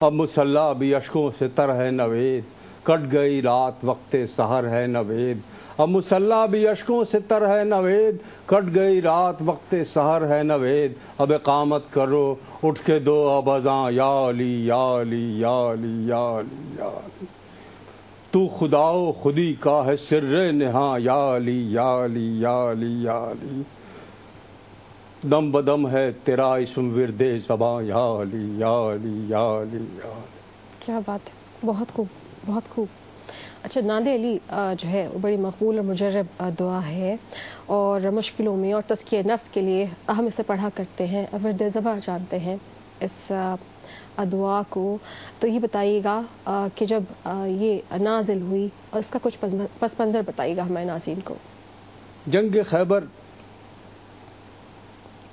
اب مسلح بھی اشکوں سے تر ہے نوید، کٹ گئی رات وقت سحر ہے نوید۔ اب مسلح بھی اشکوں سے تر ہے نوید، کٹ گئی رات وقت سحر ہے نوید۔ اب اقامت کرو اٹھ کے دو اب اذاں، یا علی یا علی یا علی یا علی یا علی۔ تو خدا و خودی کا ہے سر نہاں، یا علی یا علی یا علی یا علی۔ دم بدم ہے تیرا اسم ورد زباں، یا علی یا علی یا علی یا علی۔ کیا بات ہے، بہت خوب بہت خوب۔ اچھا، ناد علی جو ہے وہ بڑی مقبول اور مجرب دعا ہے، اور مشکلوں میں اور تزکیہ نفس کے لیے ہم اسے پڑھا کرتے ہیں، ورد زباں جانتے ہیں اس دعا کو۔ تو یہ بتائیے گا کہ جب یہ نازل ہوئی اور اس کا کچھ پس منظر بتائیے گا ہمارے ناظرین کو۔ جنگ خیبر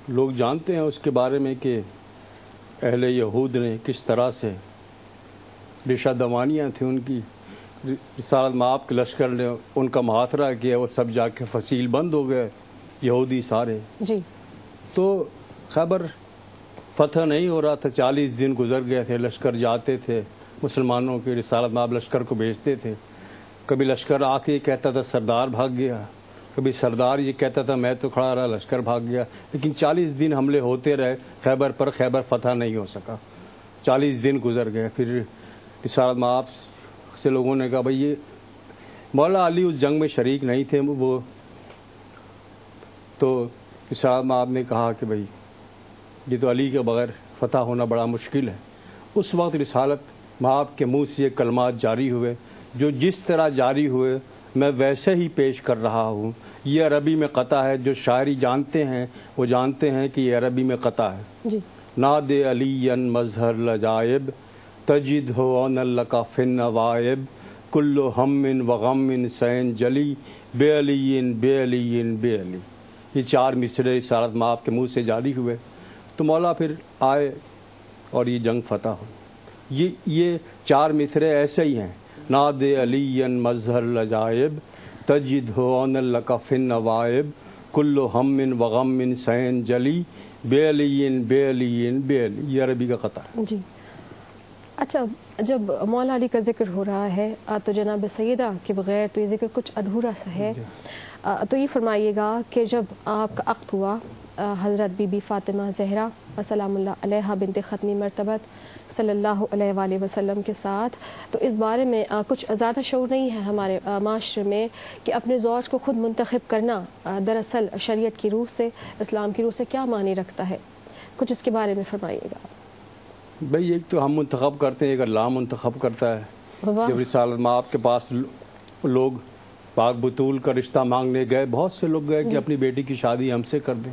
لوگ جانتے ہیں اس کے بارے میں کہ اہل یہود نے کس طرح سے ریشہ دوانیاں تھیں ان کی، رسالت مآب کے لشکر نے ان کا محاصرہ کیا، وہ سب جا کے فصیل بند ہو گئے یہودی سارے۔ جی، تو خیبر فتح نہیں ہو رہا تھا، 40 دن گزر گئے تھے، لشکر جاتے تھے، مسلمانوں کے رسالت مآب لشکر کو بھیجتے تھے۔ کبھی لشکر آ کے کہتا تھا سردار بھاگ گیا، کبھی سردار یہ کہتا تھا میں تو کھڑا رہا لشکر بھاگ گیا، لیکن 40 دن حملے ہوتے رہے خیبر پر، خیبر فتح نہیں ہو سکا۔ 40 دن گزر گئے، پھر رسالت مآب سے لوگوں نے کہا بھائی یہ مولا علی اس جنگ میں شریک نہیں تھے وہ، تو رسالت مآب نے کہا کہ بھائی یہ تو علی کے بغیر فتح ہونا بڑا مشکل ہے۔ اس وقت رسالت مآب کے منہ سے یہ کلمات جاری ہوئے، جو جس طرح جاری ہوئے میں ویسے ہی پیش کر رہا ہوں۔ یہ عربی میں قطع ہے، جو شاعری جانتے ہیں وہ جانتے ہیں کہ یہ عربی میں قطع ہے۔ جی، ناد علی مظہر لجائب، تجد ہو ان لک فی النوائب، کل ہم و غم سین جلی، بے علی بے علی بے علی۔ یہ 4 مصرے رسالت مآب کے منہ سے جاری ہوئے، تو مولا پھر آئے اور یہ جنگ فتح ہو۔ یہ 4 مصرے ایسے ہی ہیں، ناد علی مظہر لجائب، تجد ہو ان لک فی النوائب، کل ہم و غم سین جلی، بے علی بے علی بے علی۔ یہ عربی کا قطع ہے۔ جی۔ اچھا، جب مولا علی کا ذکر ہو رہا ہے تو جناب سیدہ کے بغیر تو یہ ذکر کچھ ادھورا سا ہے۔ تو یہ فرمائیے گا کہ جب آپ کا عقد ہوا حضرت بی بی فاطمہ زہرا سلام اللہ علیہا بنت ختمی مرتبت صلی اللہ علیہ وآلہ وسلم کے ساتھ، تو اس بارے میں کچھ زیادہ شعور نہیں ہے ہمارے معاشرے میں کہ اپنے زوج کو خود منتخب کرنا دراصل شریعت کی روح سے، اسلام کی روح سے کیا معنی رکھتا ہے؟ کچھ اس کے بارے میں فرمائیے گا۔ بھئی ایک تو ہم منتخب کرتے ہیں، ایک اللہ منتخب کرتا ہے۔ واہ۔ جب رسالت مآب کے پاس لوگ پاک بطول کا رشتہ مانگنے گئے، بہت سے لوگ گئے کہ اپنی بیٹی کی شادی ہم سے کر دیں۔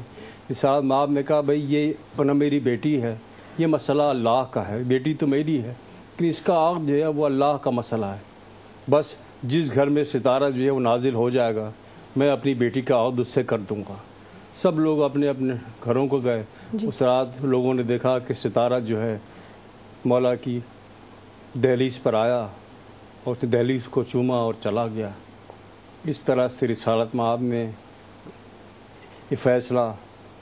رسالت مآب نے کہا بھئی یہ نہ میری بیٹی ہے، یہ مسئلہ اللہ کا ہے، بیٹی تو میری ہے کہ اس کا عقد جو ہے وہ اللہ کا مسئلہ ہے۔ بس جس گھر میں ستارہ جو ہے وہ نازل ہو جائے گا، میں اپنی بیٹی کا عقد اس سے کر دوں گا۔ سب لوگ اپنے اپنے گھروں کو گئے۔ اس رات لوگوں نے دیکھا کہ ستارہ جو ہے مولا کی دہلیز پر آیا اور اس نے دہلیز کو چوما اور چلا گیا۔ اس طرح سے رسالت مآب نے یہ فیصلہ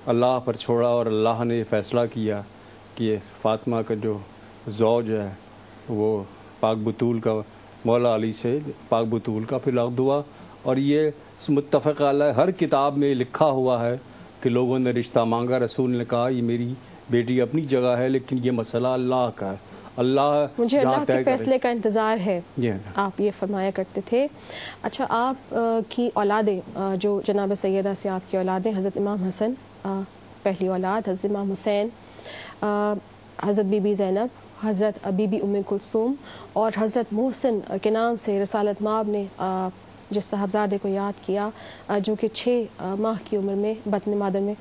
اللہ پر چھوڑا، اور اللہ نے یہ فیصلہ کیا کہ فاطمہ کا جو زوج ہے وہ پاک بطول کا، مولا علی سے پاک بطول کا پھر عقد ہوا۔ اور یہ متفق علیہ ہر کتاب میں لکھا ہوا ہے کہ لوگوں نے رشتہ مانگا، رسول نے کہا یہ میری بیٹی اپنی جگہ ہے لیکن یہ مسئلہ اللہ کا ہے، اللہ مجھے اللہ کے فیصلے کا انتظار ہے، جی آپ یہ فرمایا کرتے تھے۔ اچھا، آپ کی اولادیں جو جناب سیدہ سے آپ کی اولادیں، حضرت امام حسن پہلی اولاد، حضرت امام حسین، حضرت بی بی زینب، حضرت بی بی ام کلثوم اور حضرت محسن کے نام سے رسالت مآب نے جس صاحبزادے کو یاد کیا جو کہ 6 ماہ کی عمر میں بطن مادر میں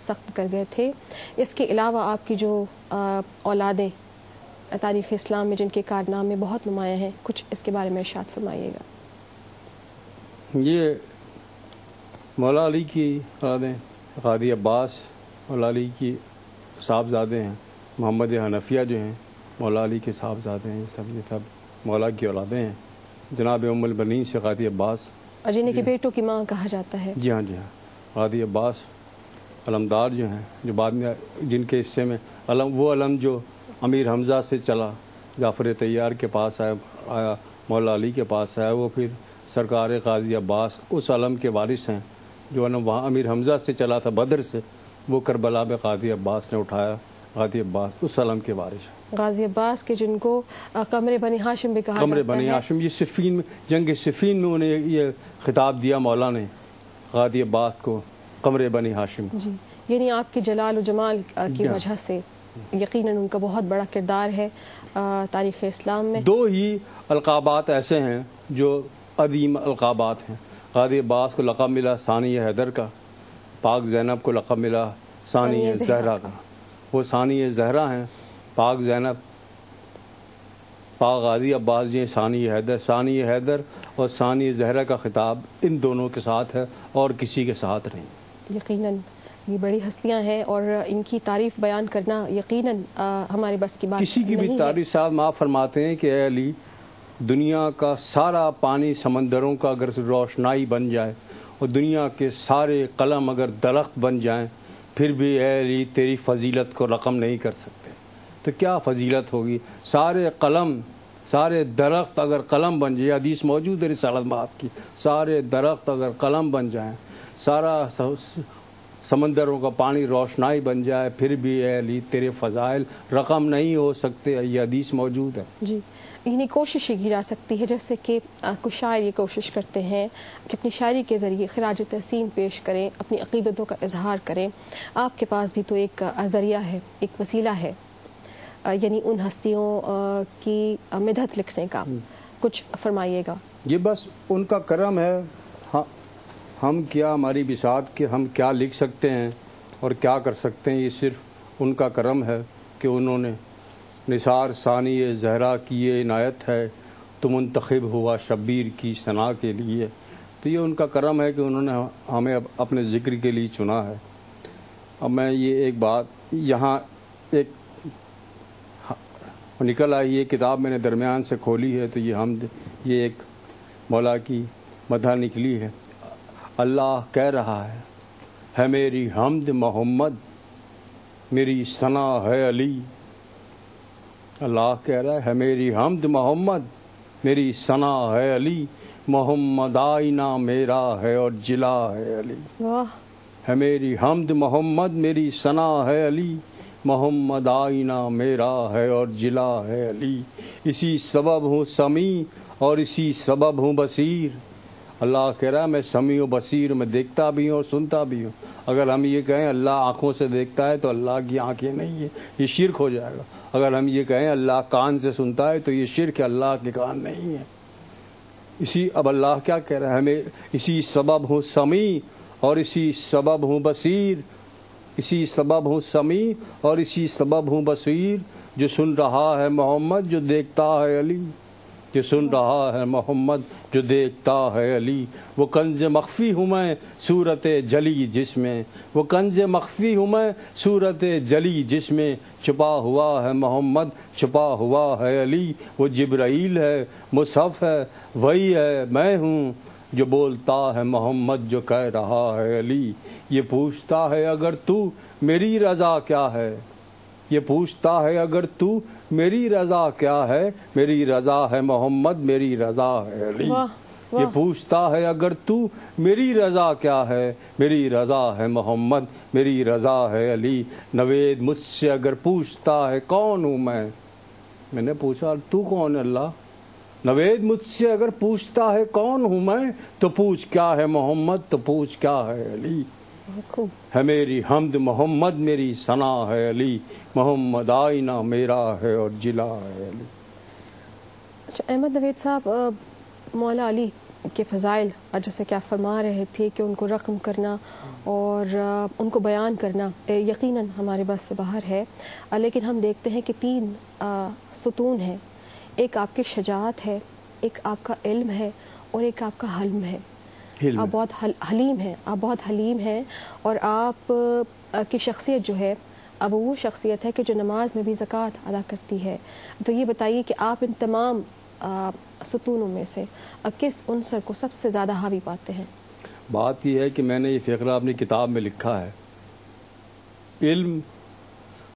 سخت کر گئے تھے۔ اس کے علاوہ آپ کی جو اولادیں تاریخ اسلام میں جن کے کارنامے بہت نمایاں ہیں، کچھ اس کے بارے میں ارشاد فرمائیے گا۔ یہ مولا علی کی اولادیں، قاضی عباس مولا علی کی صاحبزادے ہیں، محمد حنفیہ جو ہیں مولا علی کے صاحبزادے ہیں، یہ سب مولا کی اولادیں ہیں۔ جناب ام البنین سے قاضی عباس، اور جنہیں کہ بیٹوں کی ماں کہا جاتا ہے۔ جی ہاں جی ہاں، قاضی عباس علمدار جو ہیں، جو بعد میں جن کے حصے میں علم، وہ علم جو امیر حمزہ سے چلا، جعفر طیار کے پاس آیا، مولا علی کے پاس آیا، وہ پھر سرکار قاضی عباس اس علم کے وارث ہیں جو ہے نا وہاں امیر حمزہ سے چلا تھا بدر سے، وہ کربلا میں قاضی عباس نے اٹھایا، قاضی عباس اس علم کے وارث ہیں، غازی عباس کے جن کو قمر بنی ہاشم بھی کہا قمر جاتا بنی ہے۔ ہاشم، یہ صفین میں، جنگ صفین میں انہیں یہ خطاب دیا مولا نے قاضی عباس کو، قمر بنی ہاشم۔ جی، یعنی آپ کے جلال و جمال کی وجہ سے یقیناً ان کا بہت بڑا کردار ہے تاریخ اسلام میں۔ دو ہی القابات ایسے ہیں جو عظیم القابات ہیں، قاضی عباس کو لقب ملا ثانی حیدر کا، پاک زینب کو لقب ملا ثانی زہرا کا۔ وہ ثانی زہرا ہیں، پاک زینب، پاک غازی عباس جی ثانی حیدر اور ثانی زہرا کا خطاب ان دونوں کے ساتھ ہے اور کسی کے ساتھ نہیں۔ یقیناً یہ بڑی ہستیاں ہیں اور ان کی تعریف بیان کرنا یقیناً ہمارے بس کی بات کسی کی بھی تعریف صاحب معاف فرماتے ہیں کہ اے علی، دنیا کا سارا پانی سمندروں کا اگر روشنائی بن جائے اور دنیا کے سارے قلم اگر درخت بن جائیں، پھر بھی اے علی تیری فضیلت کو رقم نہیں کر سکتے۔ تو کیا فضیلت ہوگی؟ سارے قلم، سارے درخت اگر قلم بن جائے، حدیث موجود ہے رسالت باب کی، سارے درخت اگر قلم بن جائیں، سارا سمندروں کا پانی روشنائی بن جائے، پھر بھی اے علی تیرے فضائل رقم نہیں ہو سکتے، یہ حدیث موجود ہے۔ جی، یعنی کوشش کی جا سکتی ہے، جیسے کہ کچھ شاعر یہ کوشش کرتے ہیں کہ اپنی شاعری کے ذریعے خراج تحسین پیش کریں، اپنی عقیدتوں کا اظہار کریں۔ آپ کے پاس بھی تو ایک ذریعہ ہے، ایک وسیلہ ہے، یعنی ان ہستیوں کی مدحت لکھنے کا، کچھ فرمائیے گا۔ یہ بس ان کا کرم ہے، ہم کیا، ہماری بساط کہ ہم کیا لکھ سکتے ہیں اور کیا کر سکتے ہیں، یہ صرف ان کا کرم ہے کہ انہوں نے نثار ثانی زہرا کی یہ عنایت ہے، تو منتخب ہوا شبیر کی ثنا کے لیے، تو یہ ان کا کرم ہے کہ انہوں نے ہمیں اپنے ذکر کے لیے چنا ہے۔ اب میں یہ ایک بات یہاں ایک نکل آئی، یہ کتاب میں نے درمیان سے کھولی ہے تو یہ حمد، یہ ایک مولا کی مدح نکلی ہے۔ اللہ کہہ رہا ہے میری حمد محمد، میری ثنا ہے علی۔ اللہ کہہ رہا ہے میری حمد محمد، میری ثنا ہے علی، محمد آئینہ میرا ہے اور جلا ہے علی۔ واہ، ہے میری حمد محمد، میری ثنا ہے علی، محمد آئینہ میرا ہے اور جلا ہے علی۔ اسی سبب ہوں سمیع اور اسی سبب ہوں بصیر۔ اللہ کہہ رہا ہے میں سمیع و بصیر، میں دیکھتا بھی ہوں اور سنتا بھی ہوں۔ اگر ہم یہ کہیں اللہ آنکھوں سے دیکھتا ہے تو اللہ کی آنکھیں نہیں ہیں، یہ شرک ہو جائے گا۔ اگر ہم یہ کہیں اللہ کان سے سنتا ہے تو یہ شرک ہے، اللہ کے کان نہیں ہے۔ اب اللہ کیا کہہ رہا ہے؟ ہمیں اسی سبب ہوں سمیع اور اسی سبب ہوں بصیر، اسی سبب ہوں سمیع اور اسی سبب ہوں بصیر، جو سن رہا ہے محمد جو دیکھتا ہے علی، جو سن رہا ہے محمد جو دیکھتا ہے علی۔ وہ کنز مخفی ہوں میں صورت جلی جس میں، وہ کنز مخفی ہوں میں صورت جلی جس میں، چھپا ہوا ہے محمد چھپا ہوا ہے علی۔ وہ جبرائیل ہے، مصحف ہے، وہی ہے میں ہوں، جو بولتا ہے محمد جو کہہ رہا ہے علی۔ یہ پوچھتا ہے اگر تو میری رضا کیا ہے، یہ پوچھتا ہے اگر تو میری رضا کیا ہے، میری رضا ہے محمد میری رضا ہے علی۔ یہ پوچھتا ہے اگر تو میری رضا کیا ہے، میری رضا ہے محمد میری رضا ہے علی۔ نوید مجھ سے اگر پوچھتا ہے کون ہوں میں نے پوچھا تو کون ہے اللہ؟ نوید مجھ سے اگر پوچھتا ہے کون ہوں میں، تو پوچھ کیا ہے محمد، تو پوچھ کیا ہے علی۔ ہے میری حمد محمد، میری ثنا ہے علی، محمد آئینہ میرا ہے اور جلا ہے علی۔ اچھا احمد نوید صاحب، مولا علی کے فضائل جیسے کہ آپ فرما رہے تھے کہ ان کو رقم کرنا اور ان کو بیان کرنا یقیناً ہمارے بس سے باہر ہے، لیکن ہم دیکھتے ہیں کہ 3 ستون ہیں، ایک آپ کی شجاعت ہے، ایک آپ کا علم ہے اور ایک آپ کا حلم ہے۔ آپ بہت حلیم ہیں، آپ بہت حلیم ہیں، اور آپ کی شخصیت جو ہے اب وہ شخصیت ہے کہ جو نماز میں بھی زکوٰۃ ادا کرتی ہے۔ تو یہ بتائیے کہ آپ ان تمام ستونوں میں سے کس عنصر کو سب سے زیادہ حاوی پاتے ہیں؟ بات یہ ہے کہ میں نے یہ فقرہ اپنی کتاب میں لکھا ہے، علم